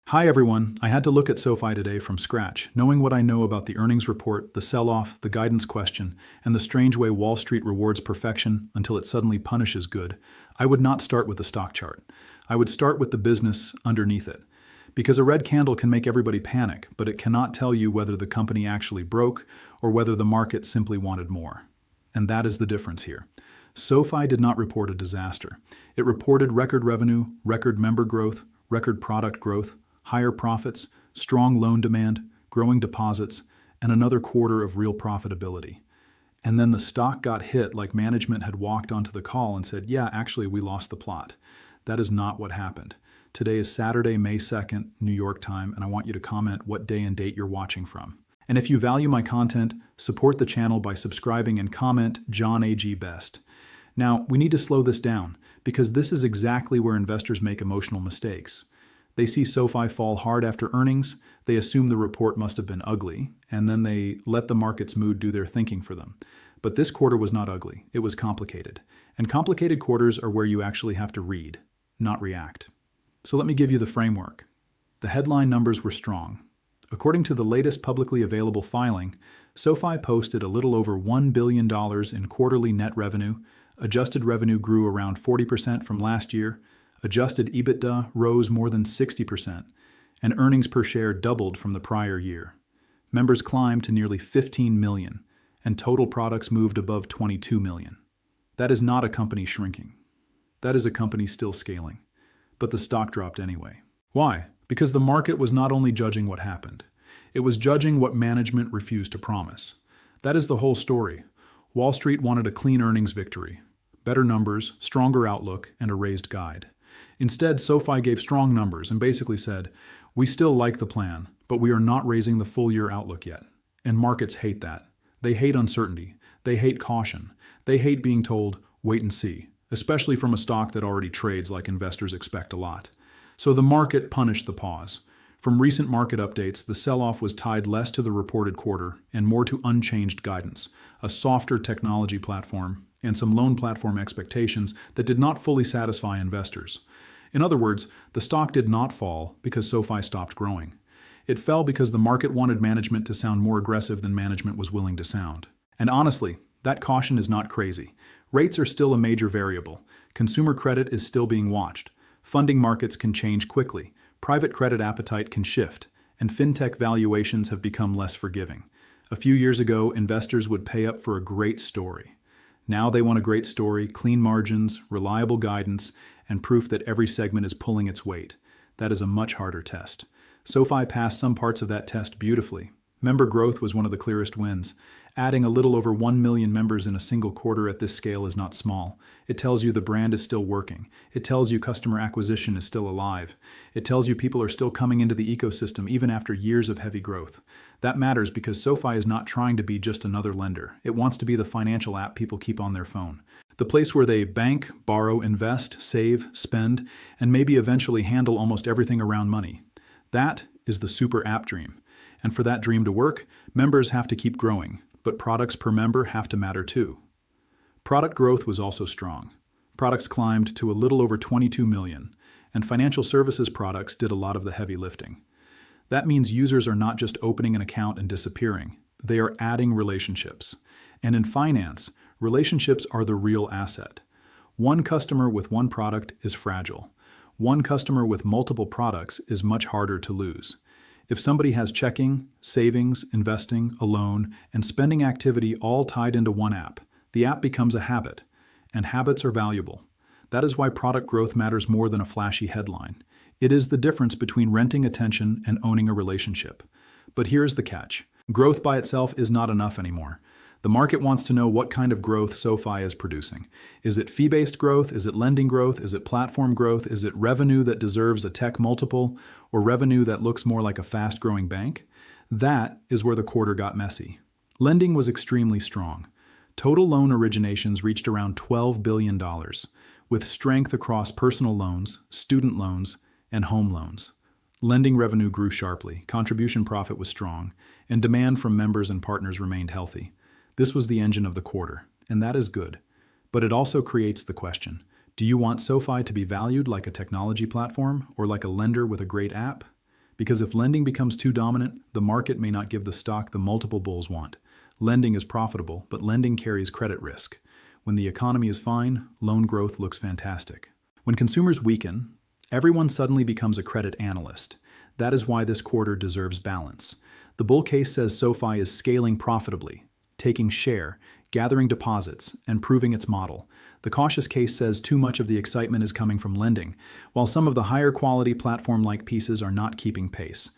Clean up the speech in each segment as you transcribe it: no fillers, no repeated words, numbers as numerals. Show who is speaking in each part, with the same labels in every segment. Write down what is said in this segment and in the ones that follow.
Speaker 1: Hi everyone, I had to look at SoFi today from scratch, knowing what I know about the earnings report, the sell-off, the guidance question, and the strange way Wall Street rewards perfection until it suddenly punishes good. I would not start with the stock chart. I would start with the business underneath it. Because a red candle can make everybody panic, but it cannot tell you whether the company actually broke or whether the market simply wanted more. And that is the difference here. SoFi did not report a disaster. It reported record revenue, record member growth, record product growth, higher profits, strong loan demand, growing deposits, and another quarter of real profitability. And then the stock got hit like management had walked onto the call and said, yeah, actually, we lost the plot. That is not what happened. Today is Saturday, May 2nd, New York time, and I want you to comment what day and date you're watching from. And if you value my content, support the channel by subscribing and comment John A.G. Best. Now, we need to slow this down because this is exactly where investors make emotional mistakes. They see SoFi fall hard after earnings, they assume the report must have been ugly, and then they let the market's mood do their thinking for them. But this quarter was not ugly, it was complicated. And complicated quarters are where you actually have to read, not react. So let me give you the framework. The headline numbers were strong. According to the latest publicly available filing, SoFi posted a little over $1 billion in quarterly net revenue, adjusted revenue grew around 40% from last year, adjusted EBITDA rose more than 60%, and earnings per share doubled from the prior year. Members climbed to nearly 15 million, and total products moved above 22 million. That is not a company shrinking. That is a company still scaling. But the stock dropped anyway. Why? Because the market was not only judging what happened, it was judging what management refused to promise. That is the whole story. Wall Street wanted a clean earnings victory, better numbers, stronger outlook, and a raised guide. Instead, SoFi gave strong numbers and basically said, we still like the plan, but we are not raising the full-year outlook yet. And markets hate that. They hate uncertainty. They hate caution. They hate being told, wait and see, especially from a stock that already trades like investors expect a lot. So the market punished the pause. From recent market updates, the sell-off was tied less to the reported quarter and more to unchanged guidance, a softer technology platform, and some loan platform expectations that did not fully satisfy investors. In other words, the stock did not fall because SoFi stopped growing. It fell because the market wanted management to sound more aggressive than management was willing to sound. And honestly, that caution is not crazy. Rates are still a major variable. Consumer credit is still being watched. Funding markets can change quickly. Private credit appetite can shift. And Fintech valuations have become less forgiving. A few years ago, investors would pay up for a great story. Now they want a great story, clean margins, reliable guidance, and proof that every segment is pulling its weight. That is a much harder test. SoFi passed some parts of that test beautifully. Member growth was one of the clearest wins. Adding a little over 1 million members in a single quarter at this scale is not small. It tells you the brand is still working. It tells you customer acquisition is still alive. It tells you people are still coming into the ecosystem even after years of heavy growth. That matters because SoFi is not trying to be just another lender. It wants to be the financial app people keep on their phone. The place where they bank, borrow, invest, save, spend, and maybe eventually handle almost everything around money. That is the super app dream. And for that dream to work, members have to keep growing, but products per member have to matter too. Product growth was also strong. Products climbed to a little over 22 million, and financial services products did a lot of the heavy lifting. That means users are not just opening an account and disappearing. They are adding relationships. And in finance, relationships are the real asset. One customer with one product is fragile. One customer with multiple products is much harder to lose. If somebody has checking, savings, investing, a loan, and spending activity all tied into one app, the app becomes a habit, and habits are valuable. That is why product growth matters more than a flashy headline. It is the difference between renting attention and owning a relationship. But here's the catch. Growth by itself is not enough anymore. The market wants to know what kind of growth SoFi is producing. Is it fee-based growth? Is it lending growth? Is it platform growth? Is it revenue that deserves a tech multiple? Or revenue that looks more like a fast-growing bank? That is where the quarter got messy. Lending was extremely strong. Total loan originations reached around $12 billion, with strength across personal loans, student loans, and home loans. Lending revenue grew sharply, contribution profit was strong, and demand from members and partners remained healthy. This was the engine of the quarter, and that is good. But it also creates the question, do you want SoFi to be valued like a technology platform or like a lender with a great app? because if lending becomes too dominant, the market may not give the stock the multiple bulls want. Lending is profitable, but lending carries credit risk. When the economy is fine, loan growth looks fantastic. When consumers weaken, everyone suddenly becomes a credit analyst. That is why this quarter deserves balance. The bull case says SoFi is scaling profitably, taking share, gathering deposits, and proving its model. The cautious case says too much of the excitement is coming from lending, while some of the higher quality platform-like pieces are not keeping pace.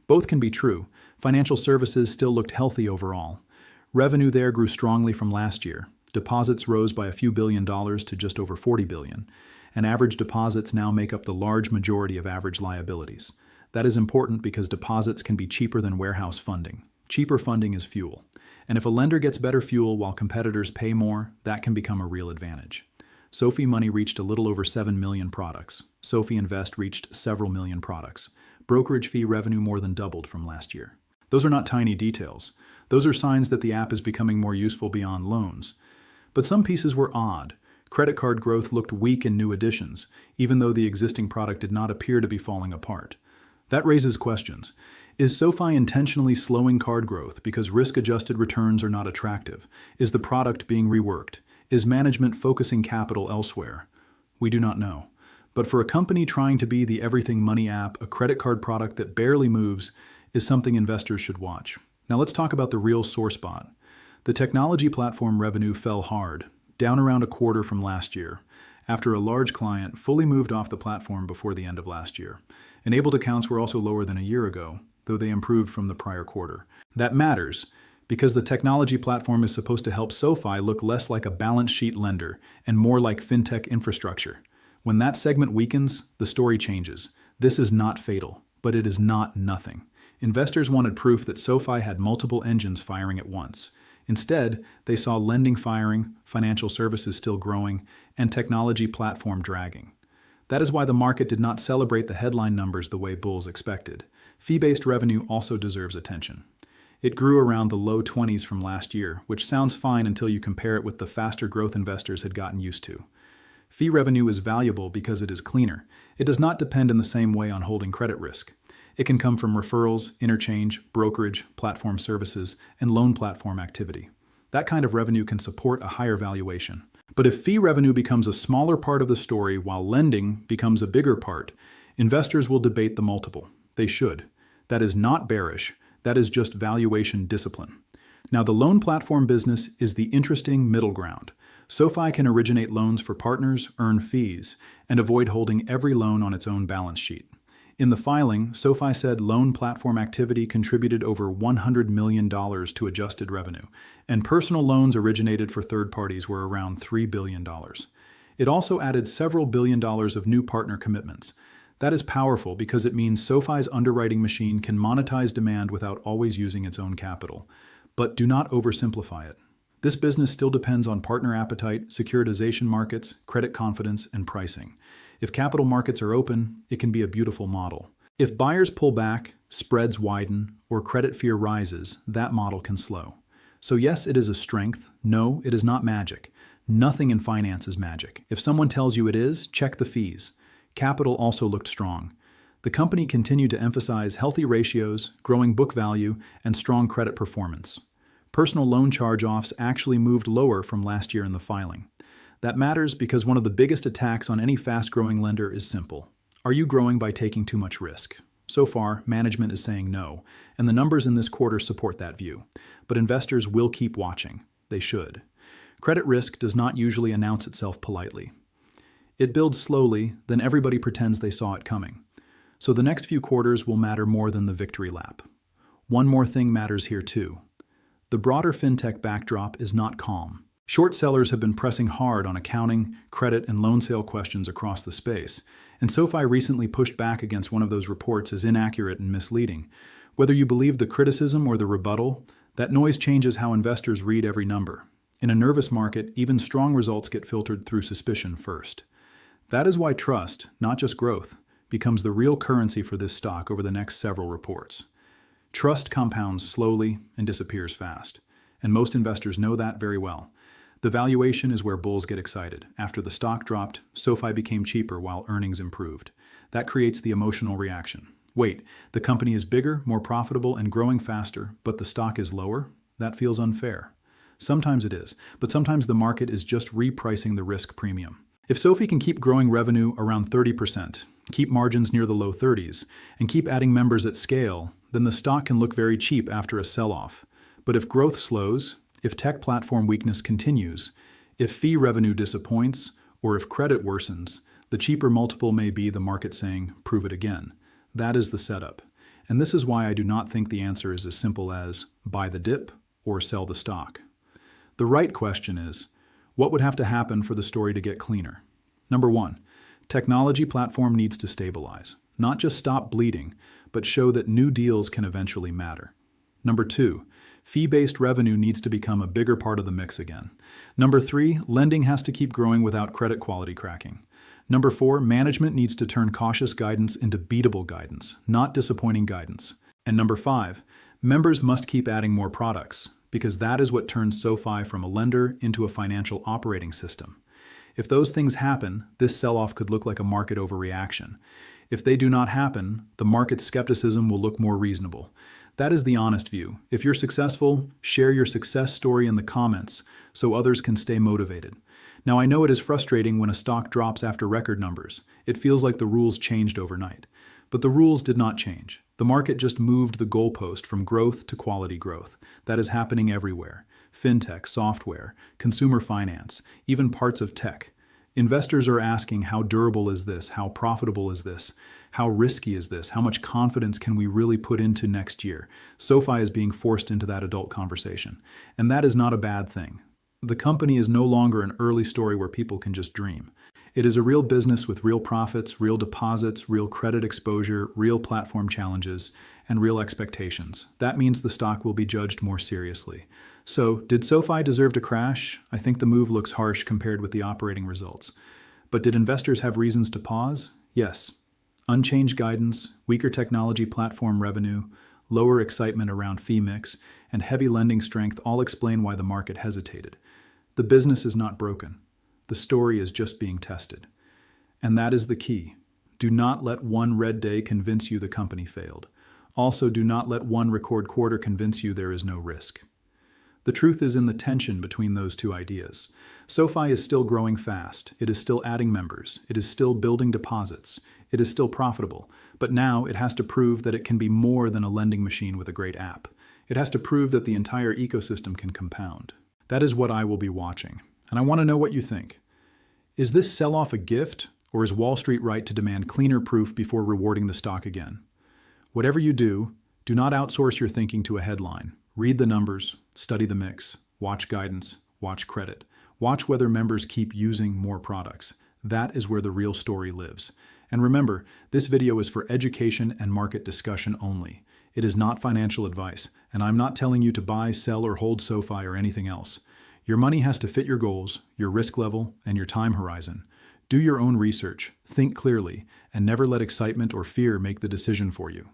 Speaker 1: Both can be true. Financial services still looked healthy overall. Revenue there grew strongly from last year. Deposits rose by a few $billions to just over $40 billion, and average deposits now make up the large majority of average liabilities. That is important because deposits can be cheaper than warehouse funding. Cheaper funding is fuel. And if a lender gets better fuel while competitors pay more, that can become a real advantage. SoFi Money reached a little over 7 million products. SoFi Invest reached several million products. Brokerage fee revenue more than doubled from last year. Those are not tiny details. Those are signs that the app is becoming more useful beyond loans. But some pieces were odd. Credit card growth looked weak in new additions, even though the existing product did not appear to be falling apart. That raises questions. Is SoFi intentionally slowing card growth because risk-adjusted returns are not attractive? Is the product being reworked? Is management focusing capital elsewhere? We do not know. But for a company trying to be the everything money app, a credit card product that barely moves is something investors should watch. Now let's talk about the real sore spot. The technology platform revenue fell hard, down around a quarter from last year, after a large client fully moved off the platform before the end of last year. Enabled accounts were also lower than a year ago, though they improved from the prior quarter. That matters because the technology platform is supposed to help SoFi look less like a balance sheet lender and more like Fintech infrastructure. When that segment weakens, the story changes. This is not fatal, but it is not nothing. Investors wanted proof that SoFi had multiple engines firing at once. Instead, they saw lending firing, financial services still growing, and technology platform dragging. That is why the market did not celebrate the headline numbers the way bulls expected. Fee-based revenue also deserves attention. It grew around the low 20s from last year, which sounds fine until you compare it with the faster growth investors had gotten used to. Fee revenue is valuable because it is cleaner. It does not depend in the same way on holding credit risk. It can come from referrals, interchange, brokerage, platform services, and loan platform activity. That kind of revenue can support a higher valuation. But if fee revenue becomes a smaller part of the story while lending becomes a bigger part, investors will debate the multiple. They should. That is not bearish. That is just valuation discipline. Now, the loan platform business is the interesting middle ground. SoFi can originate loans for partners, earn fees, and avoid holding every loan on its own balance sheet. In the filing, SoFi said loan platform activity contributed over $100 million to adjusted revenue, and personal loans originated for third parties were around $3 billion. It also added several $billion of new partner commitments. That is powerful because it means SoFi's underwriting machine can monetize demand without always using its own capital. But do not oversimplify it. This business still depends on partner appetite, securitization markets, credit confidence, and pricing. If capital markets are open, it can be a beautiful model. If buyers pull back, spreads widen, or credit fear rises, that model can slow. So yes, it is a strength. No, it is not magic. Nothing in finance is magic. If someone tells you it is, check the fees. Capital also looked strong. The company continued to emphasize healthy ratios, growing book value, and strong credit performance. Personal loan charge-offs actually moved lower from last year in the filing. That matters because one of the biggest attacks on any fast-growing lender is simple. Are you growing by taking too much risk? So far, management is saying no, and the numbers in this quarter support that view. But investors will keep watching. They should. Credit risk does not usually announce itself politely. It builds slowly, then everybody pretends they saw it coming. So the next few quarters will matter more than the victory lap. One more thing matters here too. The broader fintech backdrop is not calm. Short sellers have been pressing hard on accounting, credit, and loan sale questions across the space, and SoFi recently pushed back against one of those reports as inaccurate and misleading. Whether you believe the criticism or the rebuttal, that noise changes how investors read every number. In a nervous market, even strong results get filtered through suspicion first. That is why trust, not just growth, becomes the real currency for this stock over the next several reports. Trust compounds slowly and disappears fast, and most investors know that very well. The valuation is where bulls get excited. After the stock dropped, SoFi became cheaper while earnings improved. That creates the emotional reaction. Wait, the company is bigger, more profitable, and growing faster, but the stock is lower? That feels unfair. Sometimes it is, but sometimes the market is just repricing the risk premium. If SoFi can keep growing revenue around 30%, keep margins near the low 30s, and keep adding members at scale, then the stock can look very cheap after a sell-off. But if growth slows, if tech platform weakness continues, if fee revenue disappoints, or if credit worsens, the cheaper multiple may be the market saying, prove it again. That is the setup. And this is why I do not think the answer is as simple as buy the dip or sell the stock. The right question is, what would have to happen for the story to get cleaner? Number one, technology platform needs to stabilize, not just stop bleeding, but show that new deals can eventually matter. Number two, fee-based revenue needs to become a bigger part of the mix again. Number three, lending has to keep growing without credit quality cracking. Number four, management needs to turn cautious guidance into beatable guidance, not disappointing guidance. And number five, members must keep adding more products, because that is what turns SoFi from a lender into a financial operating system. If those things happen, this sell-off could look like a market overreaction. If they do not happen, the market's skepticism will look more reasonable. That is the honest view. If you're successful, share your success story in the comments so others can stay motivated. Now, I know it is frustrating when a stock drops after record numbers. It feels like the rules changed overnight. But the rules did not change. The market just moved the goalpost from growth to quality growth. That is happening everywhere. Fintech, software, consumer finance, even parts of tech. Investors are asking, how durable is this? How profitable is this? How risky is this? How much confidence can we really put into next year? SoFi is being forced into that adult conversation. And that is not a bad thing. The company is no longer an early story where people can just dream. It is a real business with real profits, real deposits, real credit exposure, real platform challenges, and real expectations. That means the stock will be judged more seriously. So, did SoFi deserve to crash? I think the move looks harsh compared with the operating results. But did investors have reasons to pause? Yes. Unchanged guidance, weaker technology platform revenue, lower excitement around fee mix, and heavy lending strength all explain why the market hesitated. The business is not broken. The story is just being tested. And that is the key. Do not let one red day convince you the company failed. Also, do not let one record quarter convince you there is no risk. The truth is in the tension between those two ideas. SoFi is still growing fast. It is still adding members. It is still building deposits. It is still profitable. But now it has to prove that it can be more than a lending machine with a great app. It has to prove that the entire ecosystem can compound. That is what I will be watching. And I want to know what you think. Is this sell-off a gift, or is Wall Street right to demand cleaner proof before rewarding the stock again? Whatever you do not outsource your thinking to a headline. Read the numbers, study the mix, watch guidance, watch credit. Watch whether members keep using more products. That is where the real story lives. And remember, this video is for education and market discussion only. It is not financial advice, and I'm not telling you to buy, sell, or hold SoFi or anything else. Your money has to fit your goals, your risk level, and your time horizon. Do your own research, think clearly, and never let excitement or fear make the decision for you.